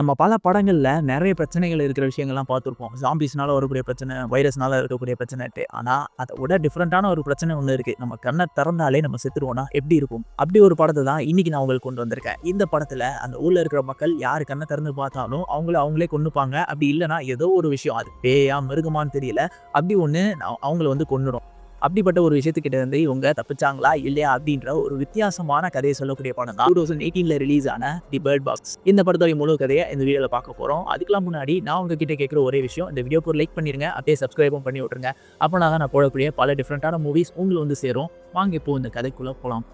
நம்ம பல படங்கள்ல நெறைய பிரச்சனைகள் இருக்கிற விஷயங்கள்லாம் பார்த்துருப்போம். ஜாம்பீஸ்னால வரக்கூடிய பிரச்சனை, வைரஸ்னால இருக்கக்கூடிய பிரச்சனைன்ட்டு. ஆனா, அத விட டிஃபரண்டான ஒரு பிரச்சனை ஒண்ணு இருக்கு. நம்ம கண்ண திறந்தாலே நம்ம செத்துருவோம்னா எப்படி இருக்கும்? அப்படி ஒரு படத்த தான் இன்னைக்கு நான் உங்களுக்கு கொண்டு வந்திருக்கேன். இந்த படத்துல அந்த ஊர்ல இருக்கிற மக்கள் யாரு கண்ண திறந்து பார்த்தாலும் அவங்களே கொன்னுப்பாங்க. அப்படி இல்லன்னா ஏதோ ஒரு விஷயம் அது பேயா, மிருகமான்னு தெரியல. அப்படி ஒண்ணு அவங்கள வந்து கொன்னுடும். அப்படிப்பட்ட ஒரு விஷயத்துக்கிட்ட இருந்து இவங்க தப்பிச்சாங்களா இல்லையா அப்படின்ற ஒரு வித்தியாசமான கதையை சொல்லக்கூடிய படம் தான் 2018ல ரிலீஸ் ஆன தி பேர்ட் பாக்ஸ். இந்த படத்தோட முழு கதையை இந்த வீடியோல பார்க்க போறோம். அதுக்கெல்லாம் முன்னாடி நான் உங்ககிட்ட கேட்குற ஒரே விஷயம், இந்த வீடியோக்கு ஒரு லைக் பண்ணிருங்க, அப்படியே சப்ஸ்கிரைபும் பண்ணி விட்டுருங்க. அப்போனா தான் நான் போடக்கூடிய பல டிஃப்ரெண்டான மூவிஸ் உங்களுக்கு வந்து சேரும். வாங்க இப்போ இந்த கதைக்குள்ள போலாம்.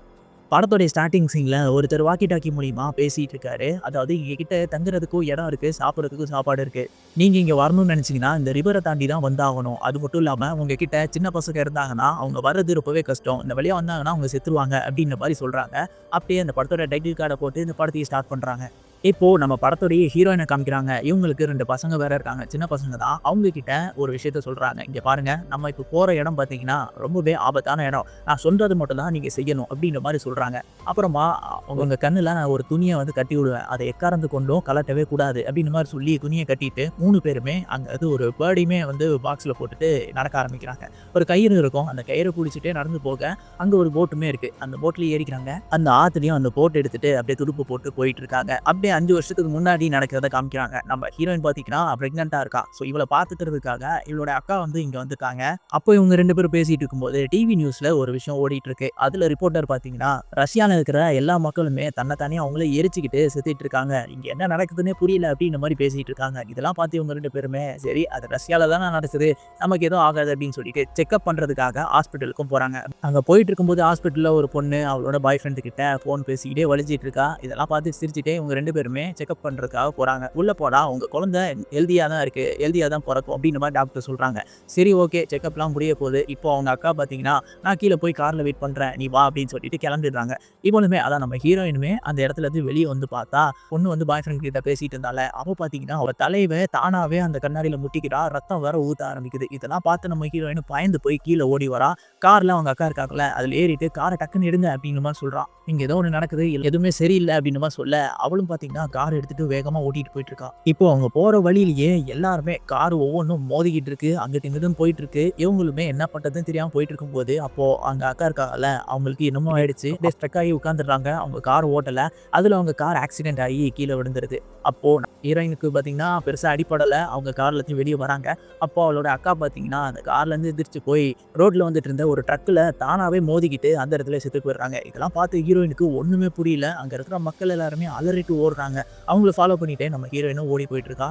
படத்தோடைய ஸ்டார்ட்டிங் சீன்ல ஒருத்தர் வாக்கி டாக்கி மூலியமா பேசிட்டு இருக்காரு. அதாவது எங்ககிட்ட தங்குறதுக்கும் இடம் இருக்கு, சாப்பிட்றதுக்கும் சாப்பாடு இருக்கு. நீங்க இங்க வரணும்னு நினைச்சீங்கன்னா இந்த ரிவரை தாண்டி தான் வந்தாகணும். அது மட்டும் இல்லாம உங்ககிட்ட சின்ன பசங்க இருந்தாங்கன்னா அவங்க வர்றது ரொம்பவே கஷ்டம். இந்த வழியா வந்தாங்கன்னா அவங்க செத்துருவாங்க அப்படின்ற மாதிரி சொல்றாங்க. அப்படியே அந்த படத்தோட டைட்டில் கார்டை போட்டு இந்த படத்தையும் ஸ்டார்ட் பண்றாங்க. இப்போ நம்ம படத்தோடைய ஹீரோயினை காமிக்கிறாங்க. இவங்களுக்கு 2 பசங்க வேற இருக்காங்க. சின்ன பசங்க தான். அவங்க கிட்ட ஒரு விஷயத்த சொல்றாங்க. இங்க பாருங்க, நம்ம இப்போ போற இடம் பார்த்தீங்கன்னா ரொம்பவே ஆபத்தான இடம். நான் சொல்றது மட்டும் தான் நீங்க செய்யணும் அப்படின்ற மாதிரி சொல்றாங்க. அப்புறமா உங்க கண்ணுல நான் ஒரு துணியை வந்து கட்டி விடுவேன். அதை எக்காரந்து கொண்டும் கலட்டவே கூடாது அப்படின்ற மாதிரி சொல்லி துணியை கட்டிட்டு 3 பேருமே அங்க அது ஒரு பேர்டையுமே வந்து பாக்ஸ்ல போட்டுட்டு நடக்க ஆரம்பிக்கிறாங்க. ஒரு கயிறு இருக்கும். அந்த கயிறை பிடிச்சிட்டே நடந்து போக அங்க ஒரு போட்டுமே இருக்கு. அந்த போட்ல ஏறிக்கிறாங்க. அந்த ஆத்துலயும் அந்த போட் எடுத்துட்டு அப்படியே துடுப்பு போட்டு போயிட்டு இருக்காங்க. அப்படியே 5 வருஷத்துக்கு முன்னாடி நடக்கிறத காமிக்கிறாங்க. நம்ம ஹீரோயின் பாத்தீங்கன்னா பிரெக்னெண்டா இருக்கா. ஸோ இவளை பார்த்துக்கிறதுக்காக இவளோட அக்கா வந்து இங்க வந்துட்டாங்க. அப்போ இவங்க 2 பேரும் பேசிட்டு இருக்கும்போது டிவி நியூஸ்ல ஒரு விஷயம் ஓடிட்டு இருக்கு. அதுல ரிப்போர்ட்டர் பாத்தீங்கன்னா ரஷ்யால இருக்கிற எல்லா மக்களுமே தன்னைத்தானே அவங்களே எரிச்சுக்கிட்டு செத்துட்டு இருக்காங்க. இங்க என்ன நடக்குதுன்னே புரியல அப்படின்ற மாதிரி பேசிட்டு இருக்காங்க. இதெல்லாம் பார்த்து இவங்க 2 பேருமே சரி அது ரஷ்யால தானே நடக்குது, நமக்கு எதுவும் ஆகாது அப்படின்னு சொல்லிட்டு செக்அப் பண்றதுக்காக ஹாஸ்பிட்டலுக்கும் போறாங்க. அங்க போயிட்டு இருக்கும்போது ஹாஸ்பிட்டல்ல ஒரு பொண்ணு அவளோட பாய் ஃப்ரெண்டு கிட்ட போன் பேசிக்கிட்டே வலிச்சிட்டு இருக்கா. இதெல்லாம் பார்த்து சிரிச்சுட்டே இவங்க 2 பேருமே செக்அப் பண்றதுக்காக போறாங்க. உள்ள போனா உங்க குழந்தை ஹெல்தியா தான் இருக்கு, ஹெல்தியா தான் பிறக்கும் அப்படின்ற மாதிரி டாக்டர் சொல்றாங்க. சரி ஓகே, செக்அப்லாம் முடிய போகுது. இப்போ அவங்க அக்கா பாத்தீங்கன்னா நான் கீழே போய் கார்ல வெயிட் பண்றேன், நீ வா அப்படின்னு சொல்லிட்டு கிளம்பிடுறாங்க. இவனுமே அதான் நம்ம ஹீரோயினுமே அந்த இடத்துல இருந்து வெளியே வந்து பார்த்தா பொண்ணு வந்து பாய் ஃப்ரெண்ட் கிட்ட பேசிட்டு இருந்தால அவ பாத்தீங்கன்னா அவ தலையவே தானாவே அந்த கண்ணாடியில முட்டிக்கிறா, ரத்தம் வேற ஊத்த ஆரம்பிக்குது. இதெல்லாம் பார்த்து நம்ம ஹீரோயின் பயந்து போய் கீழே ஓடி வரா. கார்ல அவங்க அக்கா இருக்காங்கல்ல அதுல ஏறிட்டு காரை டக்குன்னு எடுங்க அப்படின்ற மாதிரி சொல்றான். இங்க ஏதோ ஒன்று நடக்குது, எதுவுமே சரியில்லை அப்படின்ற மாதிரி சொல்ல அவளும் பாத்தீங்கன்னா கார் எடுத்துட்டு வேகமா ஓட்டிட்டு போயிட்டு இருக்கா. இப்போ அவங்க போற வழியிலேயே எல்லாருமே கார் ஒவ்வொன்றும் மோதிக்கிட்டு இருக்கு, அங்கிட்டு இங்கிட்டும் போயிட்டு இருக்கு. இவங்களுமே என்ன பண்றதுன்னு தெரியாம போயிட்டு இருக்கும்போது அப்போ அங்க அக்கா இருக்காங்கல்ல அவங்களுக்கு என்னமோ ஆயிடுச்சு, ஸ்ட்ரக் ஆகி உட்காந்துடுறாங்க. அவங்க கார் ஓட்டல, அதுல அவங்க கார் ஆக்சிடென்ட் ஆகி கீழே விழுந்துருது. அப்போ ஹீரோயினுக்கு பாத்தீங்கன்னா பெருசா அடிப்படல, அவங்க கார்ல இருந்து வெளியே வராங்க. அப்போ அவளோட அக்கா பாத்தீங்கன்னா அந்த கார்ல இருந்து எதிர்த்து போய் ரோட்ல வந்துட்டு இருந்த ஒரு ட்ரக்ல தானாவே மோதிக்கிட்டு அந்த இடத்துல செத்து போயிடுறாங்க. இதெல்லாம் பார்த்து ஹீரோயினுக்கு ஒண்ணுமே புரியல. அங்க இருக்கிற மக்கள் எல்லாருமே அலறிட்டு ஓடுறாங்க. அவங்கள ஃபாலோ பண்ணிட்டே நம்ம ஹீரோயினும் ஓடி போயிட்டு இருக்கா.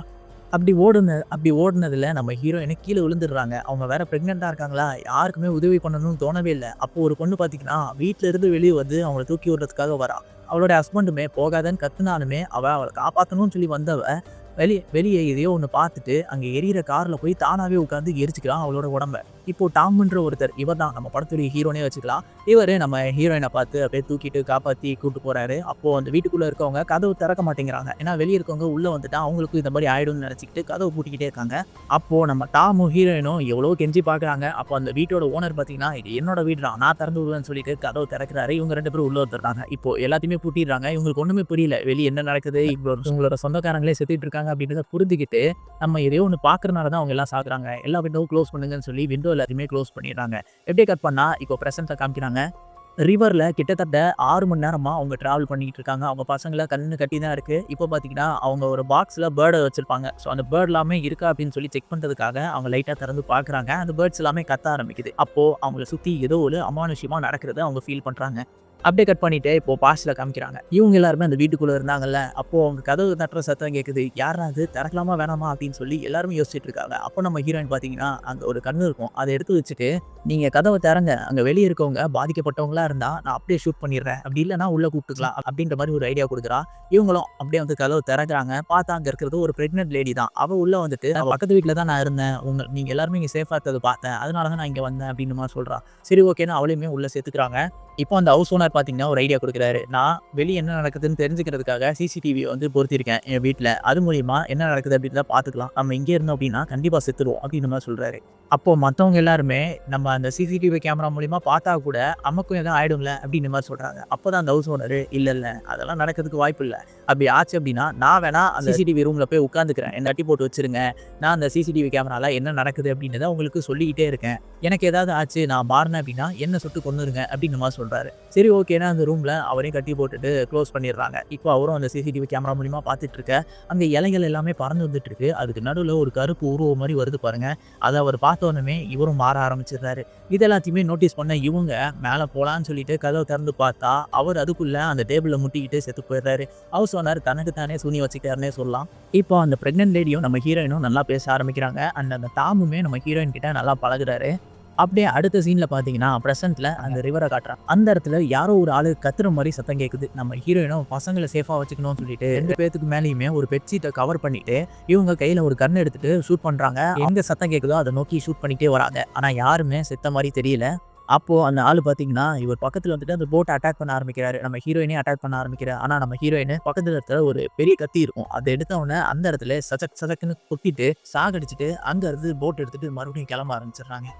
அப்படி ஓடுனதுல நம்ம ஹீரோயினு கீழே விழுந்துடுறாங்க. அவங்க வேற பிரெக்னெண்டா இருக்காங்களா, யாருக்குமே உதவி பண்ணணும்னு தோணவே இல்லை. அப்போ ஒரு பொண்ணு பாத்தீங்கன்னா வீட்டுல இருந்து வெளியே வந்து அவங்களை தூக்கி விடுறதுக்காக வரா. அவளோட ஹஸ்பண்டுமே போகாதன்னு கத்துனாலுமே அவளை காப்பாற்றணும்னு சொல்லி வந்தவ வெளியே எதையோ ஒன்று பார்த்துட்டு அங்கே எரியிற காரில் போய் தானாகவே உட்காந்து எரிச்சுக்கலாம் அவளோட உடம்ப. இப்போ டாம்ன்ற ஒருத்தர், இவர் தான் நம்ம படத்துடைய ஹீரோனே வச்சுக்கலாம். இவர் நம்ம ஹீரோயினை பார்த்து அப்படியே தூக்கிட்டு காப்பாற்றி கூப்பிட்டு போறாரு. அப்போ அந்த வீட்டுக்குள்ளே இருக்கவங்க கதவு திறக்க மாட்டேங்கிறாங்க. ஏன்னா வெளியே இருக்கவங்க உள்ளே வந்துட்டா அவங்களுக்கும் இந்த மாதிரி ஆயிடும்னு நினச்சிக்கிட்டு கதவு பூட்டிக்கிட்டே இருக்காங்க. அப்போ நம்ம டாமும் ஹீரோயினும் எவ்வளோ கெஞ்சி பார்க்குறாங்க. அப்போ அந்த வீட்டோட ஓனர் பார்த்தீங்கன்னா இது என்னோட வீடு தான், நான் திறந்து விடுவேன்னு சொல்லிட்டு கதவு திறக்கிறாரு. இவங்க 2 பேரும் உள்ள வந்துடுறாங்க. இப்போ எல்லாத்தையுமே பூட்டிடுறாங்க. இவங்களுக்கு ஒன்றுமே புரியல, வெளியே என்ன நடக்குது, இப்போ உங்களோட சொந்தக்காரங்களே செத்துட்டு இருக்காங்க அப்படின்றத புரிஞ்சுக்கிட்டு நம்ம எதையோ ஒன்று பார்க்கறனால தான் அவங்க எல்லாம் சாகுறாங்க, எல்லா விண்டோவும் க்ளோஸ் பண்ணுங்கன்னு சொல்லி விண்டோ எல்லாத்தையுமே க்ளோஸ் பண்ணிடுறாங்க. எப்படியே கட் பண்ணா இப்போ ப்ரெசென்ட்டை காமிக்கிறாங்க. ரிவர்ல கிட்டத்தட்ட 6 மணி நேரமா அவங்க டிராவல் பண்ணிட்டு இருக்காங்க. அவங்க பசங்களை கண்ணு கட்டி தான் இருக்கு. இப்போ பார்த்தீங்கன்னா அவங்க ஒரு பாக்ஸ்ல பேர்டை வச்சிருப்பாங்க. ஸோ அந்த பேர்ட் எல்லாமே இருக்கா அப்படின்னு சொல்லி செக் பண்றதுக்காக அவங்க லைட்டா திறந்து பார்க்குறாங்க. அந்த பேர்ட்ஸ் எல்லாமே கத்த ஆரம்பிக்குது. அப்போ அவங்கள சுத்தி ஏதோ ஒரு அமானுஷ்யமா நடக்கிறத அவங்க ஃபீல் பண்றாங்க. அப்படியே கட் பண்ணிட்டு இப்போ பாஸ்ட்ல காமிக்கிறாங்க. இவங்க எல்லாருமே அந்த வீட்டுக்குள்ள இருந்தாங்கல்ல, அப்போ அவங்க கதவு தட்டுற சத்தம் கேட்குது. யாரா அது, திறக்கலாமா வேணாமா அப்படின்னு சொல்லி எல்லாருமே யோசிச்சுட்டு இருக்காங்க. அப்போ நம்ம ஹீரோயின் பார்த்தீங்கன்னா அங்க ஒரு கண்ணு இருக்கும், அதை எடுத்து வச்சுட்டு நீங்க கதவை திறங்க, அங்க வெளியே இருக்கவங்க பாதிக்கப்பட்டவங்களா இருந்தா நான் அப்படியே ஷூட் பண்ணிடுறேன், அப்படி இல்லைன்னா உள்ள கூப்பிட்டுக்கலாம் அப்படின்ற மாதிரி ஒரு ஐடியா கொடுக்குறா. இவங்களும் அப்படியே வந்து கதவை திறக்கிறாங்க. பார்த்தா அங்க இருக்கிறது ஒரு பிரெக்னென்ட் லேடி தான். அவ உள்ள வந்துட்டு பக்கத்து வீட்டில் தான் நான் இருந்தேன், நீங்க எல்லாருமே இங்க சேஃபா இருக்கிறது பார்த்தேன், அதனால தான் நான் இங்க வந்தேன் அப்படின்னு மாதிரி சொல்றா. சரி ஓகேன்னு அவளையுமே உள்ள சேர்த்துக்கிறாங்க. இப்போ அந்த ஹவுஸ் ஓனர் பார்த்தீங்கன்னா ஒரு ஐடியா கொடுக்குறாரு. நான் வெளியே என்ன நடக்குதுன்னு தெரிஞ்சுக்கிறதுக்காக சிசிடிவியை வந்து பொருத்திருக்கேன் என் வீட்டில், அது மூலியமா என்ன நடக்குது அப்படின்றத பார்த்துக்கலாம், நம்ம இங்கே இருந்தோம் அப்படின்னா கண்டிப்பாக செத்துருவோம் அப்படின்ற மாதிரி சொல்றாரு. அப்போ மத்தவங்க எல்லாருமே நம்ம அந்த சிசிடிவி கேமரா மூலியமா பார்த்தா கூட நமக்கும் எதுவும் ஆயிடும்ல அப்படின்ற மாதிரி சொல்றாங்க. அப்பதான் அந்த ஹவுஸ் ஓனரு இல்ல இல்ல அதெல்லாம் நடக்கிறதுக்கு வாய்ப்பு இல்ல. அப்படி ஆச்சு அப்படின்னா நான் வேணா அந்த சிசிடிவி ரூம்ல போய் உட்காந்துக்கிறேன். என்ன கட்டி போட்டு வச்சிருங்க. நான் அந்த சிசிடிவி கேமரால என்ன நடக்குது அப்படின்றத உங்களுக்கு சொல்லிக்கிட்டே இருக்கேன். எனக்கு ஏதாவது ஆச்சு நான் மாறினேன் அப்படின்னா என்ன சுட்டு கொன்னுருங்க அப்படின்ற மாதிரி சொல்றாரு. சரி ஓகேன்னா அந்த ரூம்ல அவரையும் கட்டி போட்டுட்டு க்ளோஸ் பண்ணிடுறாங்க. இப்போ அவரும் அந்த சிசிடிவி கேமரா மூலியமா பார்த்துட்டு இருக்க அங்க இலைகள் எல்லாமே பறந்து வந்துட்டு இருக்கு. அதுக்கு நடுவுல ஒரு கருப்பு உருவம் மாதிரி வருது பாருங்க. அத அவர் பார்த்தோனமே இவரும் மாற ஆரம்பிச்சிடுறாரு. இது எல்லாத்தையுமே நோட்டீஸ் பண்ண இவங்க மேல போலான்னு சொல்லிட்டு கதவை திறந்து பார்த்தா, அவர் அதுக்குள்ள அந்த டேபிள்ல முட்டிக்கிட்டு செத்து போயிடுறாரு. ஹவுஸ் ஓனர் தனக்கு தானே சூனி வச்சுக்கிட்டாருன்னே சொல்லலாம். இப்போ அந்த பிரெக்னன்ட் லேடியும் நம்ம ஹீரோயினும் நல்லா பேச ஆரம்பிக்கிறாங்க. அண்ட் அந்த டாமுமே நம்ம ஹீரோயின் கிட்ட நல்லா பழகுறாரு. அப்படியே அடுத்த சீன்ல பார்த்தீங்கன்னா, பிரசன்ட்ல அந்த ரிவர காட்டுறாங்க. அந்த இடத்துல யாரோ ஒரு ஆளு கத்துற மாரி சத்தம் கேட்குது. நம்ம ஹீரோயினும் பசங்கள சேஃபா வச்சுக்கணும்னு சொல்லிட்டு 2 பேத்துக்கு மேலயுமே ஒரு பெட் ஷீட்ட கவர் பண்ணிட்டு, இவங்க கையில ஒரு கன் எடுத்துட்டு ஷூட் பண்றாங்க. எங்க சத்தம் கேட்குதோ அத நோக்கி ஷூட் பண்ணிட்டே வராங்க. ஆனா யாருமே செத்த மாரி தெரியல. அப்போ அந்த ஆளு பார்த்தீங்கன்னா, இவர் பக்கத்துல வந்துட்டு அந்த போட்ட அட்டாக் பண்ண ஆரம்பிக்கிறாரு. நம்ம ஹீரோயினே அட்டாக் பண்ண ஆரம்பிக்கிறார். ஆனா நம்ம ஹீரோயின் பக்கத்துல இருக்கிற ஒரு பெரிய கத்தி இருக்கும். அத எடுத்த உடனே அந்த இடத்துல சதக் சதக்குன்னு குத்திட்டு, சாகடிச்சுட்டு அங்க இருந்து போட் எடுத்துட்டு மறுபடியும் கிளம்ப ஆரம்பிச்சுடுறாங்க.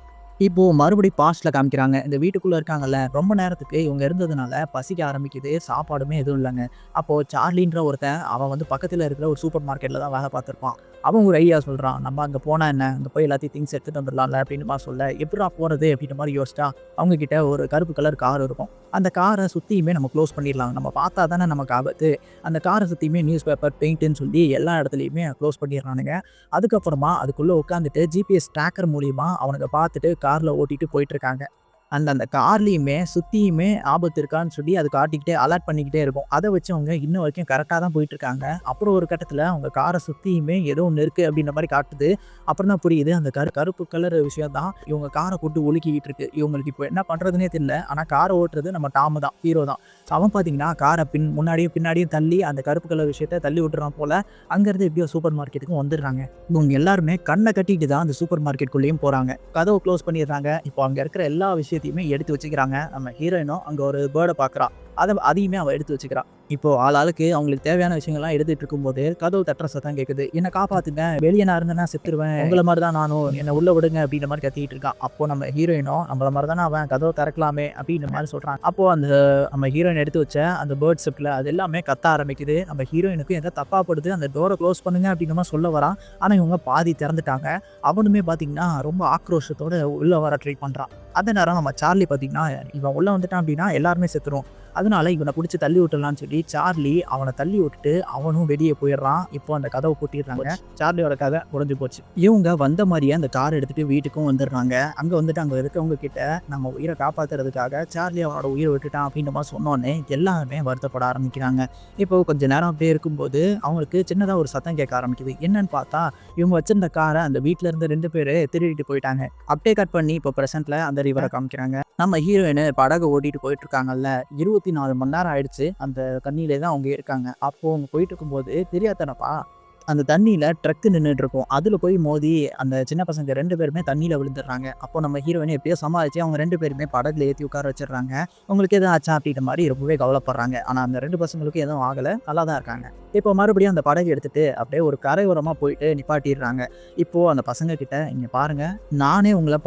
இப்போ மறுபடியும் பாஸ்ட்ல காமிக்கிறாங்க. இந்த வீட்டுக்குள்ள இருக்காங்கல்ல, ரொம்ப நேரத்துக்கு இவங்க இருந்ததுனால பசிக்க ஆரம்பிக்குது. சாப்பாடுமே எதுவும் இல்லங்க. அப்போ சார்லின்ற ஒருத்தன் அவன் வந்து பக்கத்துல இருக்கிற ஒரு சூப்பர் மார்க்கெட்ல தான் வேலை பார்த்திருப்பான். அவன் ஒரு ஐடியா சொல்றான். நம்ம அங்க போனா என்ன? அங்க போய் எல்லாத்தையும் திங்ஸ் எடுத்துட்டு வந்துடலாம்ல அப்படின்னு சொல்ல, எப்புட்றா போறது அப்படின்ற மாதிரி யோசிச்சா, அவங்க கிட்ட ஒரு கருப்பு கலர் கார் இருக்கும். அந்த காரை சுத்தியுமே நம்ம க்ளோஸ் பண்ணிடலாம். நம்ம பார்த்தா தானே நமக்கு ஆபத்து. அந்த காரை சுத்தியுமே நியூஸ் பேப்பர், பெயிண்ட்ன்னு சொல்லி எல்லா இடத்துலயுமே க்ளோஸ் பண்ணிடுறானுங்க. அதுக்கப்புறமா அதுக்குள்ள உட்காந்துட்டு ஜிபிஎஸ் ட்ராக்கர் மூலியமா அவனுங்க பார்த்துட்டு கார்ல ஓட்டிட்டு போயிட்டு இருக்காங்க. அந்த கார்லயுமே சுத்தியுமே ஆபத்து இருக்கான்னு சொல்லி அது காட்டிக்கிட்டே அலர்ட் பண்ணிக்கிட்டே இருக்கும். அத வச்சு அவங்க இன்ன வரைக்கும் கரெக்ட்டா தான் போயிட்டு இருக்காங்க. அப்புறம் ஒரு கட்டத்துல அவங்க கார சுத்தியுமே ஏதோ ஒண்ணு இருக்கு அப்படின்ற மாரி காட்டுது. அப்புறம் தான் புரியுது அந்த கருப்பு கலர் விஷயம் தான் இவங்க கார போட்டு உலுக்கிக்கிட்டு இருக்கு. இவங்களுக்கு இப்போ என்ன பண்றதுன்னே தெரியல. ஆனா கார ஓட்டுறது நம்ம டாம் தான், ஹீரோ தான். அவன் பார்த்தீங்கன்னா கார முன்னாடியும் பின்னாடியும் தள்ளி அந்த கருப்பு கலர் விஷயத்த தள்ளி விட்டுறான் போல. அங்கருந்து எப்படியோ சூப்பர் மார்க்கெட்டுக்கு வந்துடுறாங்க. இவங்க எல்லாருமே கண்ண கட்டிட்டு தான் அந்த சூப்பர் மார்க்கெட்டுக்குள்ளேயும் போறாங்க. கதவு க்ளோஸ் பண்ணிடுறாங்க. இப்போ அங்க இருக்கிற எல்லா விஷயத்தையுமே எடுத்து வச்சுக்கிறாங்க. நம்ம ஹீரோயினும் அங்க ஒரு பேர்ட பார்க்குறா. அதையுமே அவ எடுத்து வச்சுக்கிறா. இப்போ ஆளாளுக்கு அவங்களுக்கு தேவையான விஷயங்கள்லாம் எடுத்துட்டு இருக்கும்போது கதவு தட்டுற சத்தம் கேட்குது. என்ன காப்பாத்துங்க, வெளியே நான் இருந்தேன்னா செத்துருவேன், உங்களை மாதிரி தான் நானும், என்னை உள்ள விடுங்க அப்படின்ற மாதிரி கத்திட்டு இருக்கான். அப்போ நம்ம ஹீரோயினும் நம்மள மாதிரி தானே அவன், கதவை திறக்கலாமே அப்படின்ற மாதிரி சொல்றான். அப்போ அந்த நம்ம ஹீரோயின் எடுத்து வச்ச அந்த பேர்ட் செப்ல அது எல்லாமே கத்த ஆரம்பிக்குது. நம்ம ஹீரோயினுக்கு எந்த தப்பா படுது, அந்த டோரை க்ளோஸ் பண்ணுங்க அப்படின்ற மாதிரி சொல்ல வரான். ஆனா இவங்க பாதி திறந்துட்டாங்க. அவனுமே பாத்தீங்கன்னா ரொம்ப ஆக்ரோஷத்தோட உள்ள வர ட்ரை பண்றான். அந்த நேரம் நம்ம சார்லி பாத்தீங்கன்னா இவன் உள்ள வந்துட்டான் அப்படின்னா எல்லாருமே செத்துரும், அதனால இவனை பிடிச்சி தள்ளி விட்டுலான்னு சொல்லி சார்லி அவனை தள்ளி விட்டுட்டு அவனும் வெளியே போயிடுறான். இப்போ அந்த கதவை பூட்டிடுறாங்க. சார்லியோட கதை முடிஞ்சு போச்சு. இவங்க வந்த மாதிரியே அந்த கார் எடுத்துட்டு வீட்டுக்கும் வந்துடுறாங்க. அங்க வந்துட்டு அங்க இருக்கவங்க கிட்ட நம்ம உயிரை காப்பாத்துறதுக்காக சார்லி அவனோட உயிரை விட்டுட்டான் அப்படின்ற மாதிரி சொன்னோன்னே எல்லாருமே வருத்தப்பட ஆரம்பிக்கிறாங்க. இப்போ கொஞ்ச நேரம் அப்படியே இருக்கும்போது அவங்களுக்கு சின்னதா ஒரு சத்தம் கேட்க ஆரம்பிக்குது. என்னன்னு பார்த்தா இவங்க வச்சிருந்த காரை அந்த வீட்டுல இருந்து 2 பேரு திருடிட்டு போயிட்டாங்க. அப்படியே கட் பண்ணி இப்போ பிரசன்ட்ல அந்த ரிவரை காமிக்கிறாங்க. நம்ம ஹீரோயின் படகு ஓட்டிட்டு போயிட்டு இருக்காங்கல்ல, 24 மணி நேரம் ஆயிடுச்சு அந்த தண்ணியிலே தான் அவங்க இருக்காங்க. அப்போ அவங்க போயிட்டு இருக்கும்போது தெரியாதனப்பா அந்த தண்ணியில ட்ரக்கு நின்றுட்டு இருக்கும். அதுல போய் மோதி அந்த சின்ன பசங்க 2 பேருமே தண்ணியில விழுந்துடுறாங்க. அப்போ நம்ம ஹீரோயினை எப்படியோ சமாளிச்சு அவங்க 2 பேருமே படகுல ஏற்றி உட்கார வச்சிடுறாங்க. உங்களுக்கு எதுவும் ஆச்சா அப்படின்ற மாதிரி ரொம்பவே கவலைப்படுறாங்க. ஆனா அந்த 2 பசங்களுக்கும் எதுவும் ஆகலை, நல்லா தான் இருக்காங்க. இப்போ மறுபடியும் அந்த படகு எடுத்துட்டு அப்படியே ஒரு கரையோரமா போயிட்டு நிப்பாட்டிடுறாங்க. இப்போ அந்த பசங்க கிட்ட இங்க பாருங்க, நானே உங்களை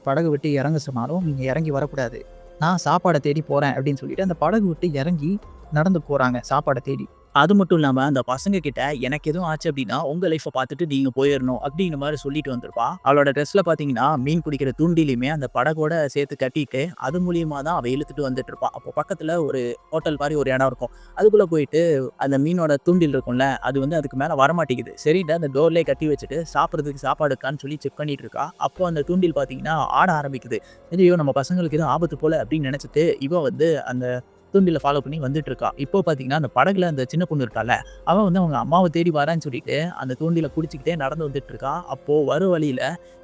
படகு விட்டு இறங்க சொன்னாலும் நீங்க இறங்கி வரக்கூடாது. நான் சாப்பாடை தேடி போறேன் அப்படின்னு சொல்லிட்டு அந்த படகு விட்டு இறங்கி நடந்து போறாங்க சாப்பாடை தேடி. அது மட்டும் இல்லாம அந்த பசங்க கிட்ட எனக்கு எதுவும் ஆச்சு அப்படின்னா உங்க லைஃப்பை பார்த்துட்டு நீங்க போயிடணும் அப்படிங்கிற மாதிரி சொல்லிட்டு வந்திருப்பா. அவளோட ட்ரெஸ்ல பாத்தீங்கன்னா மீன் பிடிக்கிற தூண்டிலையுமே அந்த படகோட சேர்த்து கட்டிட்டு அது மூலியமா தான் அவ இழுத்துட்டு வந்துட்டு இருப்பான். அப்போ பக்கத்துல ஒரு ஹோட்டல் மாதிரி ஒரு இடம் இருக்கும். அதுக்குள்ள போயிட்டு அந்த மீனோட தூண்டில் இருக்கும்ல, அது வந்து அதுக்கு மேல வரமாட்டேங்குது. சரிட்டு அந்த டோர்லயே கட்டி வச்சுட்டு சாப்பிட்றதுக்கு சாப்பாடு இருக்கான்னு சொல்லி செக் பண்ணிட்டு இருக்கா. அப்போ அந்த தூண்டில் பாத்தீங்கன்னா ஆட ஆரம்பிக்குது. ஐயோ நம்ம பசங்களுக்கு எதுவும் ஆபத்து போல அப்படின்னு நினைச்சிட்டு இவ வந்து அந்த தூண்டில ஃபாலோ பண்ணி வந்துட்டு இருக்கா. இப்போ பாத்தீங்கன்னா அந்த படகுல அந்த சின்ன பொண்ணு இருக்கால, அவ வந்து அவங்க அம்மாவை தேடி வரான்னு சொல்லிட்டு அந்த தூண்டில குடிச்சுக்கிட்டே நடந்து வந்துட்டு இருக்கா. அப்போ வர வழியில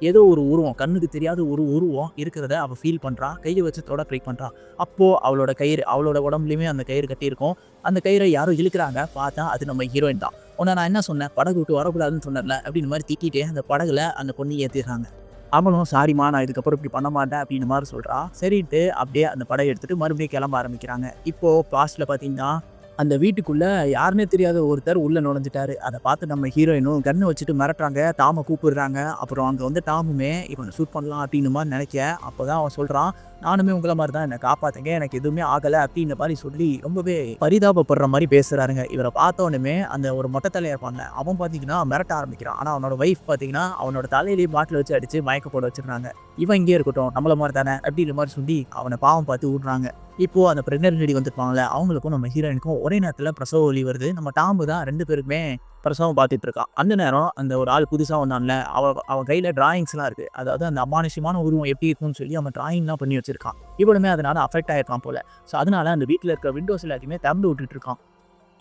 ஏதோ ஒரு உருவம், கண்ணுக்கு தெரியாத ஒரு உருவம் இருக்கிறத அவ ஃபீல் பண்றா. கையை வச்சு தொட ட்ரை பண்றா. அப்போ அவளோட கயிறு, அவளோட உடம்புலயுமே அந்த கயிறு கட்டியிருக்கும். அந்த கயிறை யாரோ இழுக்கிறாங்க. பார்த்தா அது நம்ம ஹீரோயின் தான். உன்னை நான் என்ன சொன்னேன், படகு விட்டு வரக்கூடாதுன்னு சொன்னேன்ல அப்படின்னு மாதிரி திட்டிட்டு அந்த படகுல அந்த பொண்ணு ஏத்திடுறாங்க. அவளும் சாரிம்மா நான் இதுக்கப்புறம் இப்படி பண்ண மாட்டேன் அப்படின்ற மாதிரி சொல்றா. சரின்ட்டு அப்படியே அந்த படம் எடுத்துட்டு மறுபடியும் கிளம்ப ஆரம்பிக்கிறாங்க. இப்போ பாஸ்ட்ல பாத்தீங்கன்னா அந்த வீட்டுக்குள்ள யாருன்னே தெரியாத ஒருத்தர் உள்ள நுழைஞ்சுட்டாரு. அத பார்த்து நம்ம ஹீரோயினும் கன்னு வச்சுட்டு மிரட்டுறாங்க. டாம கூப்பிடுறாங்க. அப்புறம் அங்க வந்து டாமுமே இவன ஷூட் பண்ணலாம் அப்டின்ற மாரி நெனைக்க, அப்பதான் அவன் சொல்றான், "நானுமே உங்கள மாரி தான். என்ன காப்பாத்துங்க. எனக்கு எதுவுமே ஆகல" அப்டின்ற மாரி சொல்லி ரொம்பவே பரிதாபப்படுற மாரி பேசுறாருங்க. இவர பார்த்தோனமே அந்த ஒரு மொட்டை தலையா இருப்பான்ல, அவன் பார்த்தீங்கன்னா மிரட்ட ஆரம்பிக்கிறான். ஆனா அவனோட வைஃப் பார்த்தீங்கன்னா, அவனோட தலையிலேயே பாட்டில வச்சு அடிச்சு மயக்க போட வச்சுடுறாங்க. "இவன் இங்கேயே இருக்கட்டும். நம்மள மாரி தானே" அப்டின்ற மாரி சொல்லி அவன பாவம் பார்த்து விடுறாங்க. இப்போ அந்த பிரெக்னன்ட் லேடி வந்திருப்பாங்கல்ல, அவங்களுக்கும் நம்ம ஹீரோயினுக்கும் ஒரே நேரத்துல பிரசவ வலி வருது. நம்ம டாம்பு தான் 2 பேருக்குமே பிரசவம் பார்த்துட்டு இருக்கான். அந்த நேரம் அந்த ஒரு ஆள் புதுசா வந்தான்ல, அவன் கையில டிராயிங்ஸ்லாம் இருக்கு. அதாவது அந்த அமானுஷ்யமான உருவம் எப்படி இருக்கும்னு சொல்லி அவன் டிராயிங்லாம் பண்ணி வச்சிருக்கான். இவனுமே அதனால அஃபெக்ட் ஆயிருக்கான் போல. ஸோ அதனால அந்த வீட்ல இருக்க விண்டோஸ் எல்லாத்தையுமே திறந்து விட்டுட்டு இருக்கான்.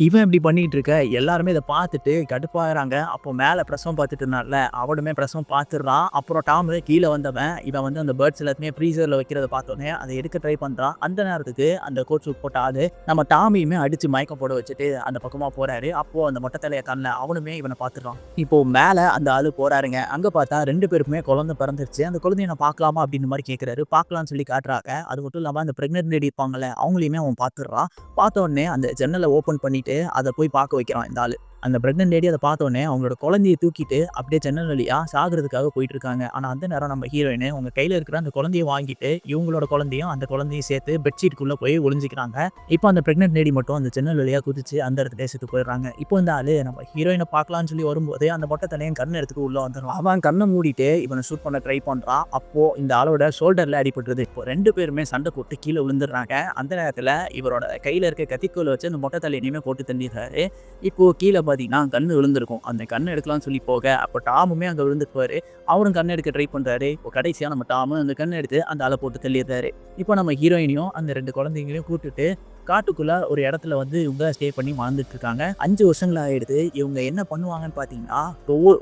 இவன் இப்படி பண்ணிட்டு இருக்க, எல்லாருமே இத பார்த்துட்டு கடுப்பாகுறாங்க. அப்போ மேல பிரசவம் பார்த்துட்டு இருந்தான்ல, அவனுமே பிரசவம் பார்த்துடுறான். அப்புறம் டாமு கீழ வந்தவன், இவன் வந்து அந்த பேர்ட்ஸ் எல்லாத்தையுமே ஃப்ரீசர்ல வைக்கிறத பார்த்தோனே, அத எடுக்க ட்ரை பண்றான். அந்த நேரத்துக்கு அந்த கோட் சூட் போட்ட ஆளு, நம்ம டாமியுமே அடிச்சு மயக்கம் போட வச்சுட்டு அந்த பக்கமா போறாரு. அப்போ அந்த மொட்டை தலைய கண்ல அவனுமே இவன பார்த்துடுறான். இப்போ மேல அந்த ஆளு போறாருங்க. அங்க பார்த்தா 2 பேருக்குமே குழந்தை பிறந்துருச்சு. அந்த குழந்தைய நான் பார்க்கலாமா? அப்படின்ற மாரி கேட்கிறாரு. பார்க்கலாம்னு சொல்லி காட்டுறாங்க. அது மட்டும் இல்லாம அந்த பிரெக்னன்ட் லேடி இருப்பாங்கல்ல, அவங்களையுமே அவன் பார்த்துடுறான். பார்த்த உடனே அந்த ஜன்னல ஓப்பன் பண்ணிட்டு அத போய் பார்க்க வைக்கிறான் இந்த ஆளு. அந்த பிரெக்னன்ட் லேடி அத பார்த்தோனே அவங்களோட குழந்தைய தூக்கிட்டு அப்படியே ஜன்னல் வழியா சாகுறதுக்காக போயிட்டு இருக்காங்க. ஆனா அந்த நேரம் நம்ம ஹீரோயின் உங்க கையில இருக்கிற அந்த குழந்தைய வாங்கிட்டு இவங்களோட குழந்தையும் அந்த குழந்தையும் சேர்த்து பெட்ஷீட்குள்ள போய் ஒளிஞ்சுக்கிறாங்க. இப்போ அந்த பிரெக்னன்ட் லேடி மட்டும் அந்த ஜன்னல் வழியா குதிச்சு அந்த இடத்துல செத்து போயிடுறாங்க. இப்போ இந்த ஆளு நம்ம ஹீரோயினை பார்க்கலாம்னு சொல்லி வரும்போது அந்த மொட்டை தலையன் கண்ணை எடுத்துட்டு உள்ள வந்துடும். அவன் கண்ணை மூடிட்டு இவனை ஷூட் பண்ண ட்ரை பண்றான். அப்போ இந்த ஆளோட ஷோல்டர்ல அடிபட்டுருது. இப்போ 2 பேருமே சண்டை போட்டு கீழே விழுந்துடுறாங்க. அந்த நேரத்துல இவரோட கையில இருக்க கத்திக்கோல் வச்சு அந்த மொட்டை தலையனையுமே போட்டு தள்ளிடுறாரு. இப்போ கீழே பார்த்தீங்கன்னா கண்ணு விழுந்திருக்கும். அந்த கண்ணை எடுக்கலாம்னு சொல்லி போக, அப்போ டாமுமே அங்கே விழுந்துருப்பாரு. அவரும் கண்ணை எடுக்க ட்ரை பண்ணுறாரு. இப்போ கடைசியாக நம்ம டாமு அந்த கண்ணை எடுத்து அந்த ஆளை போட்டு தள்ளிடுறாரு. இப்போ நம்ம ஹீரோயினையும் அந்த 2 குழந்தைங்களையும் கூட்டுட்டு காட்டுக்குள்ள ஒரு இடத்துல வந்து இவங்க ஸ்டே பண்ணி வாழ்ந்துட்டு இருக்காங்க. 5 வருஷங்கள் ஆயிடுது. இவங்க என்ன பண்ணுவாங்கன்னு பார்த்தீங்கன்னா,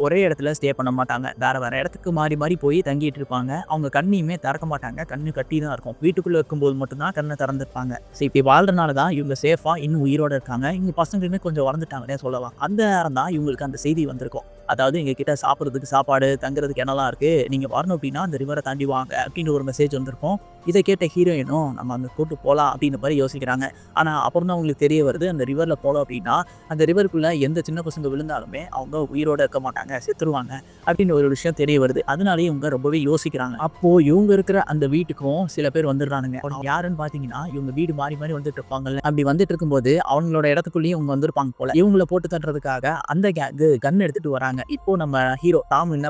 ஒரே இடத்துல ஸ்டே பண்ண மாட்டாங்க. வேற வேற இடத்துக்கு மாறி மாறி போய் தங்கிட்டு இருப்பாங்க. அவங்க கண்ணையுமே திறக்க மாட்டாங்க. கண்ணு கட்டி தான் இருக்கும். வீட்டுக்குள்ள இருக்கும்போது மட்டும்தான் கண்ணை திறந்துருப்பாங்க. ஸோ இப்படி வாழ்றதுனால தான் இவங்க சேஃபா இன்னும் உயிரோட இருக்காங்க. இவங்க பசங்களுமே கொஞ்சம் வளர்ந்துட்டாங்கன்னே சொல்லலாம். அந்த நேரம் தான் இவங்களுக்கு அந்த செய்தி வந்திருக்கும். அதாவது எங்க கிட்ட சாப்பிட்றதுக்கு சாப்பாடு, தங்குறதுக்கு என்னலாம் இருக்கு. நீங்க வரணும் அப்படின்னா அந்த ரிவரை தாண்டி வாங்க அப்படின்ற ஒரு மெசேஜ் வந்திருக்கும். இதை கேட்ட ஹீரோயினும் நம்ம அங்கே கூட்டு போகலாம் அப்படின்ற மாதிரி யோசிக்கிறாங்க. ஆனால் அப்புறம் தான் அவங்களுக்கு தெரிய வருது, அந்த ரிவரில் போகலாம் அப்படின்னா அந்த ரிவருக்குள்ளே எந்த சின்ன பசங்க விழுந்தாலுமே அவங்க உயிரோடு இருக்க மாட்டாங்க, செத்துருவாங்க அப்படின்னு ஒரு விஷயம் தெரிய வருது. அதனாலேயே இவங்க ரொம்பவே யோசிக்கிறாங்க. அப்போது இவங்க இருக்கிற அந்த வீட்டுக்கும் சில பேர் வந்துடுறானுங்க. யாருன்னு பார்த்தீங்கன்னா இவங்க வீடு மாறி மாறி வந்துட்டு இருப்பாங்கல்ல, அப்படி வந்துட்டு இருக்கும்போது அவங்களோட இடத்துக்குள்ளேயும் இவங்க வந்திருப்பாங்க போல. இவங்கள போட்டு தட்டுறதுக்காக அந்த கேங்கு கன் எடுத்துட்டு வராங்க. இப்போ நம்ம ஹீரோ டாம் என்ன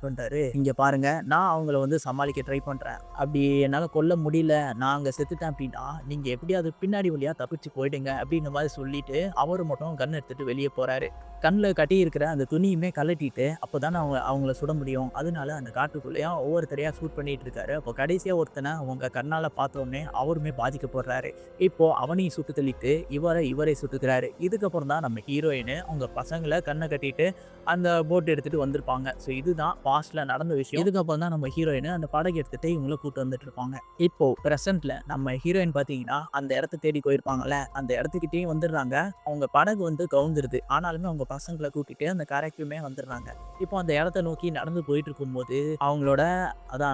பண்றாரு, இங்க பாருங்க, நான் அவங்கள வந்து சமாளிக்க ட்ரை பண்றேன். அப்படி என்னால கொல்ல முடியல, நான் அங்க செத்துட்டேன் அப்படின்னா நீங்க எப்படியாவது பின்னாடி வழியா தப்பிச்சு போயிடுங்க அப்படின்ற மாதிரி சொல்லிட்டு அவரு மட்டும் கன் எடுத்துட்டு வெளியே போறாரு. கண்ணில் கட்டி இருக்கிற அந்த துணியுமே கழட்டிட்டு அப்போதானே அவங்கள சுட முடியும். அதனால அந்த காட்டுக்குள்ளேயும் ஒவ்வொருத்தரையா ஷூட் பண்ணிட்டு இருக்காரு. அப்போ கடைசியா ஒருத்தனை அவங்க கண்ணால பார்த்தோன்னே அவருமே பாதிக்கப்படுறாரு. இப்போ அவனையும் சுட்டு தள்ளிட்டு இவரை சுட்டுக்கிறாரு. இதுக்கப்புறம் தான் நம்ம ஹீரோயின் அவங்க பசங்களை கண்ணை கட்டிட்டு அந்த போட் எடுத்துட்டு வந்திருப்பாங்க. ஸோ இதுதான் பாஸ்ட்ல நடந்த விஷயம். இதுக்கப்புறம் தான் நம்ம ஹீரோயின் அந்த படகு எடுத்துட்டு இவங்கள கூட்டு வந்துட்டு இருப்பாங்க. இப்போ பிரசன்ட்ல நம்ம ஹீரோயின் பார்த்தீங்கன்னா அந்த இடத்த தேடி போயிருப்பாங்கல்ல, அந்த இடத்துக்கிட்டேயும் வந்துடுறாங்க. அவங்க படகு வந்து கவுந்துருது. ஆனாலுமே அவங்க பசங்களை கூட்டிட்டு அந்த கரைக்குமே வந்துடுறாங்க. இப்போ அந்த இடத்த நோக்கி நடந்து போயிட்டு இருக்கும்போது அவங்களோட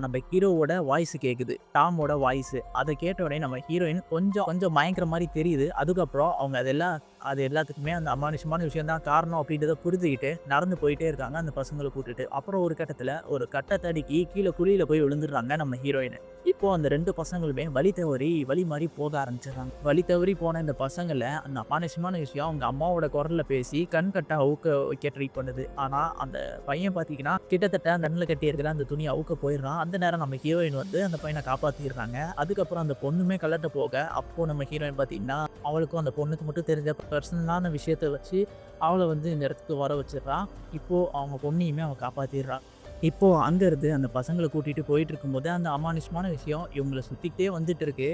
நம்ம ஹீரோவோட வாய்ஸ் கேட்குது, டாமோட வாய்ஸ். அதை கேட்ட உடனே நம்ம ஹீரோயின் கொஞ்சம் கொஞ்சம் மயங்கிற மாதிரி தெரியுது. அதுக்கப்புறம் அவங்க அது எல்லாத்துக்குமே அந்த அமானுஷமான விஷயம் தான் காரணம் அப்படின்றத புரிஞ்சுக்கிட்டு நடந்து போயிட்டே இருக்காங்க அந்த பசங்களை கூட்டிட்டு. அப்புறம் ஒரு கட்டத்துல ஒரு கட்டத்தடிக்கு கீழே குழியில போய் விழுந்துடுறாங்க நம்ம ஹீரோயின். இப்போ அந்த 2 பசங்களுமே வழி மாறி போக ஆரம்பிச்சிடுறாங்க. வழி தவறி போன இந்த பசங்களை அந்த அமானுஷமான விஷயம் அவங்க அம்மாவோட குரல்ல பேசி கண் கட்ட அவுக்க வைக்க ட்ரை பண்ணுது. ஆனா அந்த பையன் பாத்தீங்கன்னா கிட்டத்தட்ட கண்ணில் கட்டி இருக்கிற அந்த துணியை அவுக்க போயிடுறான். அந்த நேரம் நம்ம ஹீரோயின் வந்து அந்த பையனை காப்பாத்திடுறாங்க. அதுக்கப்புறம் அந்த பொண்ணுமே கலட்ட போக அப்போ நம்ம ஹீரோயின் பாத்தீங்கன்னா அவளுக்கும் அந்த பொண்ணுக்கு மட்டும் தெரிஞ்ச பர்சனலான விஷயத்தை வச்சு அவளை வந்து இந்த இடத்துக்கு வர வச்சிடறான். இப்போ அவங்க பொண்ணையுமே அவன் காப்பாத்திடுறான். இப்போ அங்கேருந்து அந்த பசங்களை கூட்டிகிட்டு போயிட்டு இருக்கும்போது அந்த அமானுஷமான விஷயம் இவங்களை சுற்றிக்கிட்டே வந்துட்டு இருக்கு.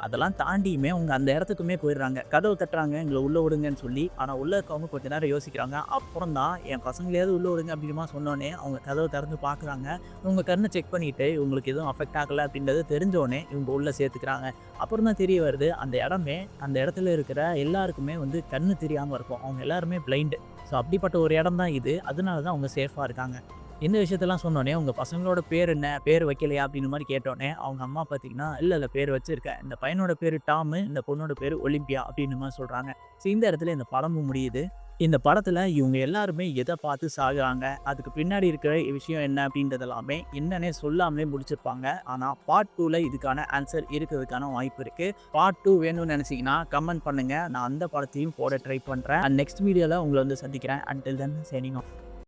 அதெல்லாம் தாண்டியுமே அவங்க அந்த இடத்துக்குமே போயிடுறாங்க. கதவு தட்டுறாங்க, எங்களை உள்ளே விடுங்கன்னு சொல்லி. ஆனால் உள்ளே இருக்கவங்க கொஞ்ச நேரம் யோசிக்கிறாங்க. அப்புறம் தான் என் பசங்களையாவது உள்ளே விடுங்க அப்படிமா சொன்னோன்னே அவங்க கதவை திறந்து பார்க்குறாங்க. இவங்க கண்ணை செக் பண்ணிவிட்டு இவங்களுக்கு எதுவும் அஃபெக்ட் ஆகலை அப்படின்றது தெரிஞ்சோடனே இவங்க உள்ளே சேர்த்துக்கிறாங்க. அப்புறம் தான் தெரிய வருது அந்த இடத்துல இருக்கிற எல்லாருக்குமே வந்து கண்ணு தெரியாமல் இருக்கும். அவங்க எல்லாருமே பிளைண்டு. ஸோ அப்படிப்பட்ட ஒரு இடம் தான் இது. அதனால தான் அவங்க சேஃபாக இருக்காங்க. இந்த விஷயத்தெல்லாம் சொன்னோனே, "உங்க பசங்களோட பேர் என்ன? பேர் வைக்கலையா?" அப்படின்னு மாரி கேட்டோனே, அவங்க அம்மா பார்த்தீங்கன்னா, "இல்ல பேர் வச்சிருக்கேன். இந்த பையனோட பேரு டாமு, இந்த பொண்ணோட பேரு ஒலிம்பியா" அப்படின்னு மாரி சொல்றாங்க. ஸோ இந்த இடத்துல இந்த படமும் முடியுது. இந்த படத்துல இவங்க எல்லாருமே எத பார்த்து சாகுறாங்க, அதுக்கு பின்னாடி இருக்கிற விஷயம் என்ன அப்படின்றது எல்லாமே என்னன்னே சொல்லாமலே முடிச்சிருப்பாங்க. ஆனா பார்ட் 2ல இதுக்கான ஆன்சர் இருக்கிறதுக்கான வாய்ப்பு இருக்கு. பார்ட் 2 வேணும்னு நினைச்சீங்கன்னா கமெண்ட் பண்ணுங்க. நான் அந்த படத்தையும் போட ட்ரை பண்றேன். அண்ட் நெக்ஸ்ட் வீடியோல உங்கள வந்து சந்திக்கிறேன். Until then signing off.